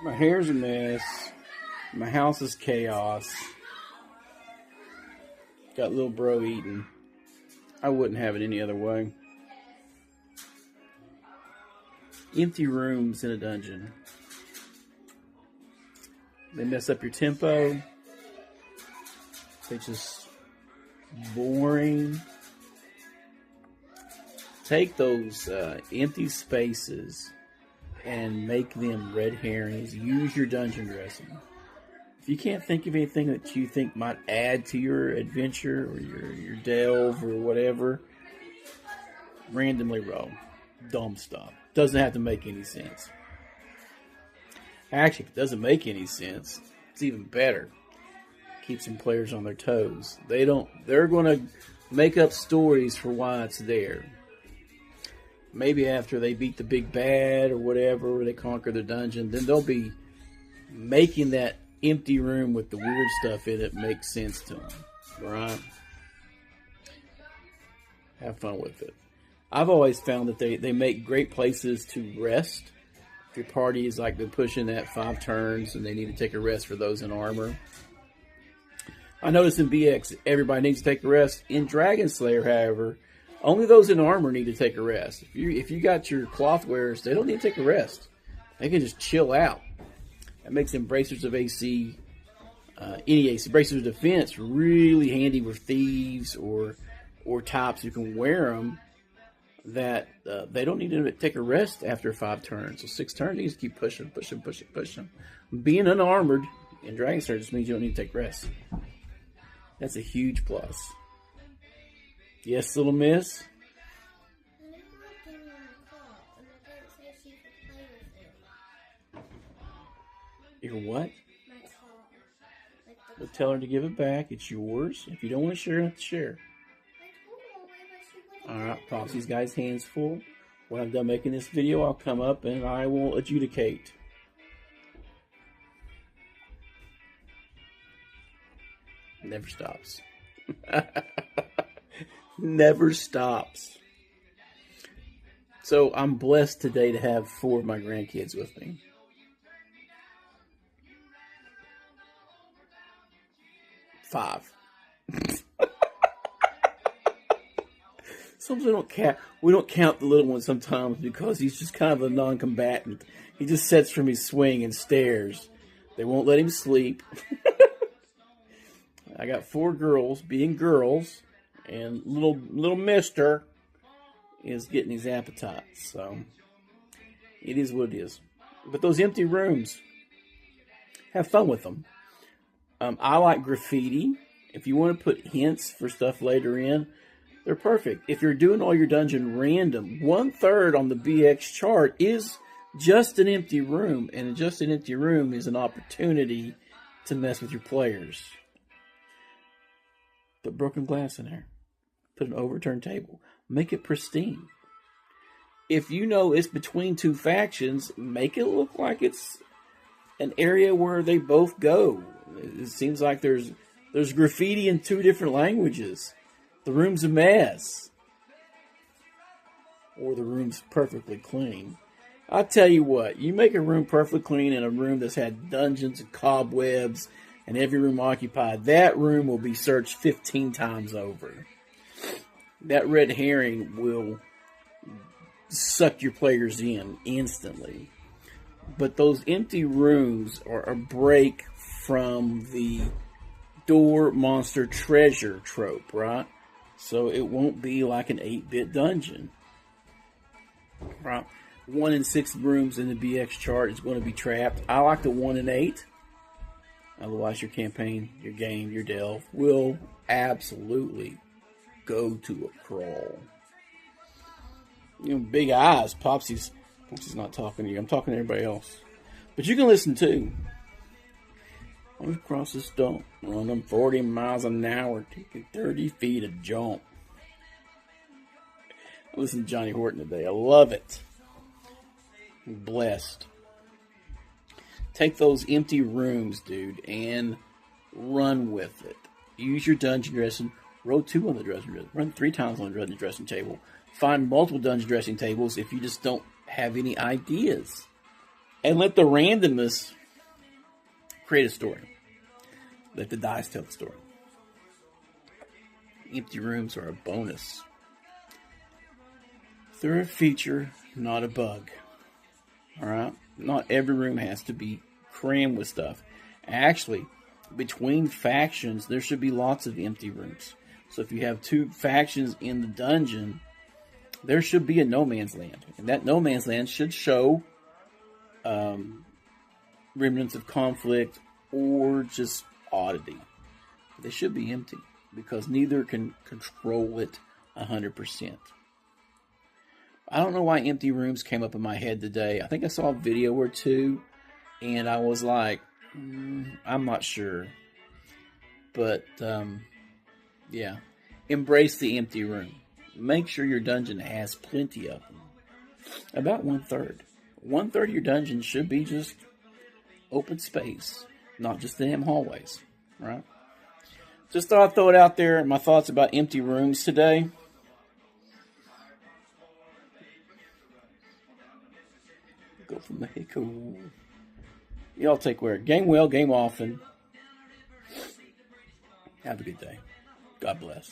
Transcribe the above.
My hair's a mess. My house is chaos. Got little bro eating. I wouldn't have it any other way. Empty rooms in a dungeon. They mess up your tempo. They just boring. Take those empty spaces and make them red herrings. Use your dungeon dressing. If you can't think of anything that you think might add to your adventure or your delve or whatever, randomly roll. Dumb stuff. Doesn't have to make any sense. Actually, if it doesn't make any sense, it's even better. Keeps some players on their toes. They're going to make up stories for why it's there. Maybe after they beat the big bad or whatever, or they conquer the dungeon, then they'll be making that empty room with the weird stuff in it make sense to them. Right? Have fun with it. I've always found that they make great places to rest. If your party is like been pushing that 5 turns and they need to take a rest for those in armor. I noticed in BX, everybody needs to take a rest. In Dragon Slayer, however, only those in armor need to take a rest. If you got your cloth wearers, they don't need to take a rest. They can just chill out. That makes them bracers of AC, any AC, bracers of defense, really handy with thieves or types who can wear them. That they don't need to take a rest after 5 turns. So 6 turns, you just keep pushing. Being unarmored in Dragon Slayer just means you don't need to take rest. That's a huge plus. Yes, little miss? Your what? We'll tell her to give it back. It's yours. If you don't want to share, you have to share. Alright, Popsy's got his hands full. When I'm done making this video, I'll come up and I will adjudicate. Never stops. Never stops. So I'm blessed today to have 4 of my grandkids with me. Five. Sometimes we don't count the little one sometimes because he's just kind of a non-combatant. He just sits from his swing and stares. They won't let him sleep. I got 4 girls being girls, and little mister is getting his appetite. So it is what it is. But those empty rooms, have fun with them. I like graffiti. If you want to put hints for stuff later in, they're perfect. If you're doing all your dungeon random, 1/3 on the BX chart is just an empty room. And just an empty room is an opportunity to mess with your players. Put broken glass in there. Put an overturned table. Make it pristine. If you know it's between 2 factions, make it look like it's an area where they both go. It seems like there's graffiti in 2 different languages. The room's a mess. Or the room's perfectly clean. I tell you what, you make a room perfectly clean in a room that's had dungeons and cobwebs and every room occupied, that room will be searched 15 times over. That red herring will suck your players in instantly. But those empty rooms are a break from the door monster treasure trope, right? So it won't be like an 8-bit dungeon. Right? 1 in 6 rooms in the BX chart is going to be trapped. I like the 1 in 8. Otherwise, your campaign, your game, your delve will absolutely go to a crawl. You know, big eyes. Popsy's not talking to you. I'm talking to everybody else. But you can listen too. I'm across this dump, running 40 miles an hour, taking 30 feet of jump. I listened to Johnny Horton today. I love it. I'm blessed. Take those empty rooms, dude, and run with it. Use your dungeon dressing. Roll 2 on the dungeon dressing. Run 3 times on the dungeon dressing table. Find multiple dungeon dressing tables if you just don't have any ideas. And let the randomness create a story. Let the dice tell the story. Empty rooms are a bonus. They're a feature, not a bug. Alright? Not every room has to be crammed with stuff. Actually, between factions, there should be lots of empty rooms. So if you have two factions in the dungeon, there should be a no man's land. And that no man's land should show remnants of conflict or just oddity. They should be empty because neither can control it 100%. I don't know why empty rooms came up in my head today. I think I saw a video or two and I was like, I'm not sure. But, yeah. Embrace the empty room. Make sure your dungeon has plenty of them. About 1/3. 1/3 of your dungeon should be just open space, not just the damn hallways, right? Just thought I'd throw it out there. My thoughts about empty rooms today. Go from Mexico. Y'all take care. Game well, game often. Have a good day. God bless.